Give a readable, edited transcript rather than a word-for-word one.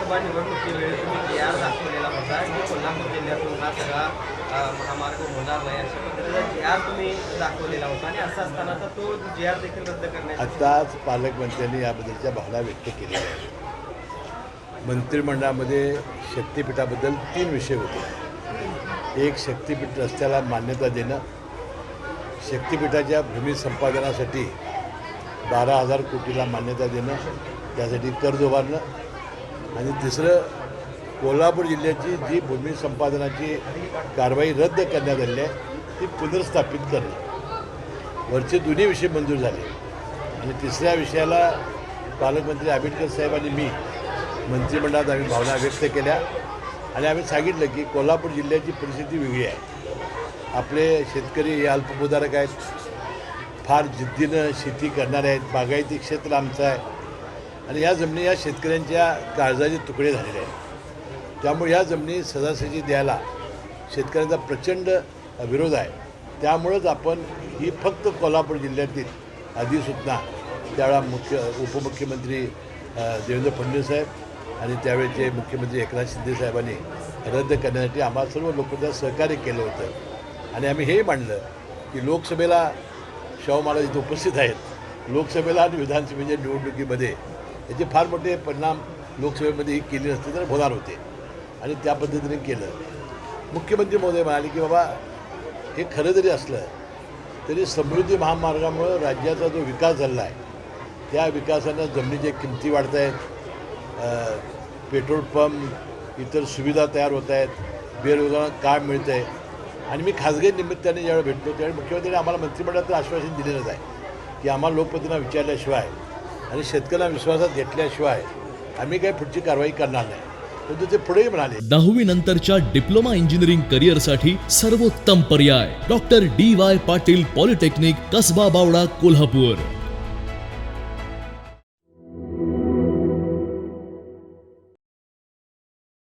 विधानसभा निवडणुकीवेळी तुम्ही जी.आर. दाखवलेला होता की कोल्हापूर जिल्ह्यातून हा सगळा महामार्ग होणार नाही अशा पद्धतीचा जी.आर. तुम्ही दाखवलेला होता आणि असं असताना आता तो जी.आर. देखील रद्द करण्याची आत्ताच पालकमंत्र्यांनी याबद्दलच्या भावना व्यक्त केलेल्या आहेत. मंत्रिमंडळामध्ये शक्तिपीठाबद्दल 3 विषय होते. एक, शक्तिपीठ रस्त्याला मान्यता देणं, शक्तिपीठाच्या भूमी संपादनासाठी 12,000 कोटीला मान्यता देणं, त्यासाठी कर्ज उभारणं, आणि तिसरं, कोल्हापूर जिल्ह्याची जी भूमी संपादनाची कारवाई रद्द करण्यात आलेली आहे ती पुनर्स्थापित करणं. वरचे दोन्ही विषय मंजूर झाले. आणि तिसऱ्या विषयाला पालकमंत्री आंबेडकर साहेबांनी मी मंत्रिमंडळात आम्ही भावना व्यक्त केल्या आणि आम्ही सांगितलं की कोल्हापूर जिल्ह्याची परिस्थिती वेगळी आहे. आपले शेतकरी हे अल्पभूधारक आहेत, फार जिद्दीनं शेती करणारे आहेत, बागायती क्षेत्र आमचं आहे आणि या जमिनी या शेतकऱ्यांच्या काळजाचे तुकडे झालेले आहेत. त्यामुळे या जमिनी सहजासहजी द्यायला शेतकऱ्यांचा प्रचंड विरोध आहे. त्यामुळंच आपण ही फक्त कोल्हापूर जिल्ह्यातील अधिसूचना त्यावेळा उपमुख्यमंत्री देवेंद्र फडणवीस साहेब आणि त्यावेळेचे मुख्यमंत्री एकनाथ शिंदे साहेबांनी रद्द करण्यासाठी आम्हाला सर्व लोकांचं सहकार्य केलं होतं. आणि आम्ही हे मांडलं की लोकसभेला शाहू महाराज इथे उपस्थित आहेत. लोकसभेला आणि विधानसभेच्या निवडणुकीमध्ये याचे फार मोठे परिणाम लोकसभेमध्ये ही केली नसते तर होणार होते आणि त्या पद्धतीने केलं. मुख्यमंत्री महोदय म्हणाले की बाबा हे खरं जरी असलं तरी समृद्धी महामार्गामुळं राज्याचा जो विकास झाला आहे त्या विकासानं जमिनीच्या किमती वाढत आहेत, पेट्रोल पंप इतर सुविधा तयार होत आहेत, बेरोजगारांना काम मिळतं आहे. आणि मी खाजगी निमित्ताने ज्यावेळी भेटलो त्यावेळी मुख्यमंत्र्यांनी आम्हाला मंत्रिमंडळात आश्वासन दिलेलंच आहे की आम्हाला लोकप्रतिनिधींना विचारल्याशिवाय आणि शेतकऱ्यांना विश्वासात घेतल्याशिवाय आम्ही काही पुढची कारवाई करणार नाही. परंतु ते पुढेही म्हणाले 10वी नंतरच्या डिप्लोमा इंजिनिअरिंग करिअरसाठी सर्वोत्तम पर्याय doctor D.Y. Patil polytechnic, Kasba Bawada, Kolhapur.